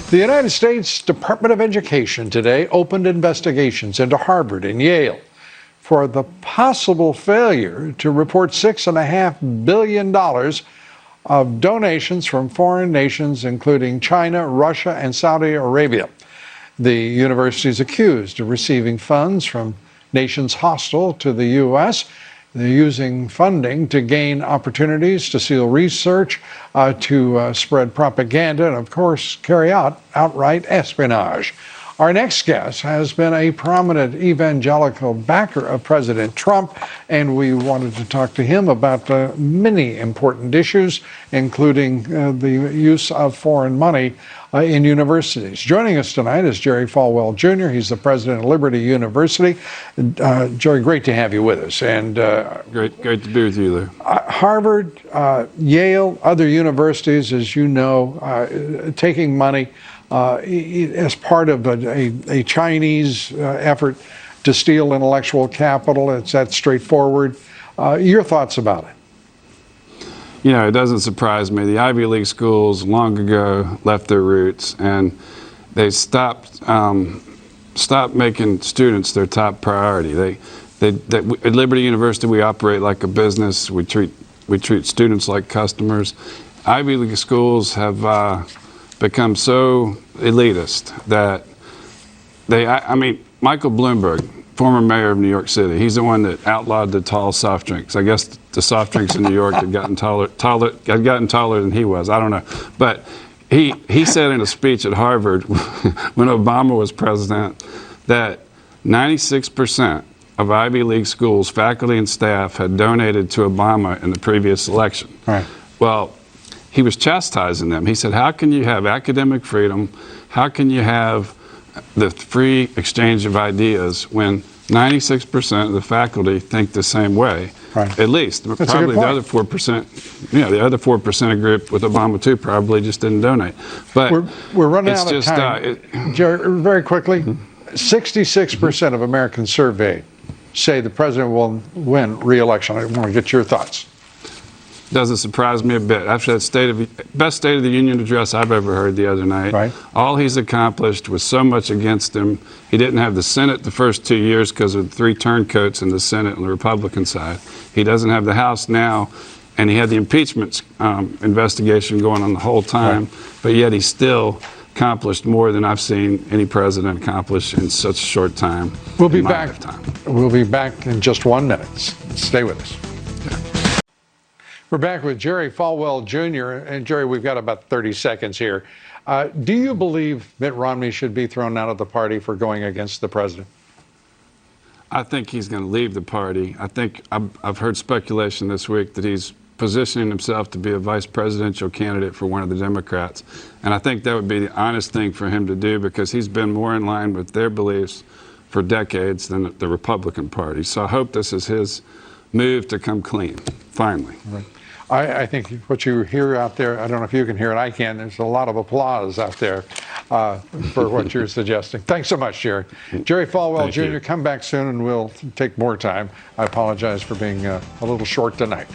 The United States Department of Education today opened investigations into Harvard and Yale for the possible failure to report $6.5 billion of donations from foreign nations, including China, Russia, and Saudi Arabia. The university is accused of receiving funds from nations hostile to the U.S. They're using funding to gain opportunities to steal research, to spread propaganda, and, of course, carry out outright espionage. Our next guest has been a prominent evangelical backer of President Trump, and we wanted to talk to him about many important issues, including the use of foreign money in universities. Joining us tonight is Jerry Falwell Jr. He's the president of Liberty University. Jerry, great to have you with us. And great to be with you, Lou. Harvard, Yale, other universities, as you know, taking money as part of a Chinese effort to steal intellectual capital. It's that straightforward. Your thoughts about it? You know, it doesn't surprise me. The Ivy League schools long ago left their roots, and they stopped making students their top priority. At Liberty University, we operate like a business. We treat students like customers. Ivy League schools have become so elitist that I mean, Michael Bloomberg, former mayor of New York City, he's the one that outlawed the tall soft drinks. I guess the soft drinks in New York had gotten taller than he was. I don't know. But he said in a speech at Harvard when Obama was president that 96% of Ivy League schools, faculty and staff, had donated to Obama in the previous election. Right. Well, he was chastising them. He said, how can you have academic freedom? How can you have the free exchange of ideas when 96% of the faculty think the same way? Right. At least. That's probably the other 4%, the other 4% agreed with Obama too, probably just didn't donate. But we're running out of time. Jerry, very quickly, 66% of Americans surveyed say the president will win re-election. I want to get your thoughts. Doesn't surprise me a bit. After that best State of the Union address I've ever heard the other night, right. All he's accomplished was so much against him. He didn't have the Senate the first 2 years because of 3 turncoats in the Senate on the Republican side. He doesn't have the House now, and he had the impeachment investigation going on the whole time, right. But yet he still accomplished more than I've seen any president accomplish in such a short time. We'll be back. We'll be back in just 1 minute. Stay with us. We're back with Jerry Falwell Jr. And Jerry, we've got about 30 seconds here. Do you believe Mitt Romney should be thrown out of the party for going against the president? I think he's going to leave the party. I think I've heard speculation this week that he's positioning himself to be a vice presidential candidate for one of the Democrats. And I think that would be the honest thing for him to do because he's been more in line with their beliefs for decades than the Republican Party. So I hope this is his move to come clean, finally. Right. I think what you hear out there, I don't know if you can hear it, I can, there's a lot of applause out there for what you're suggesting. Thanks so much, Jerry. Jerry Falwell Jr., come back soon and we'll take more time. I apologize for being a little short tonight.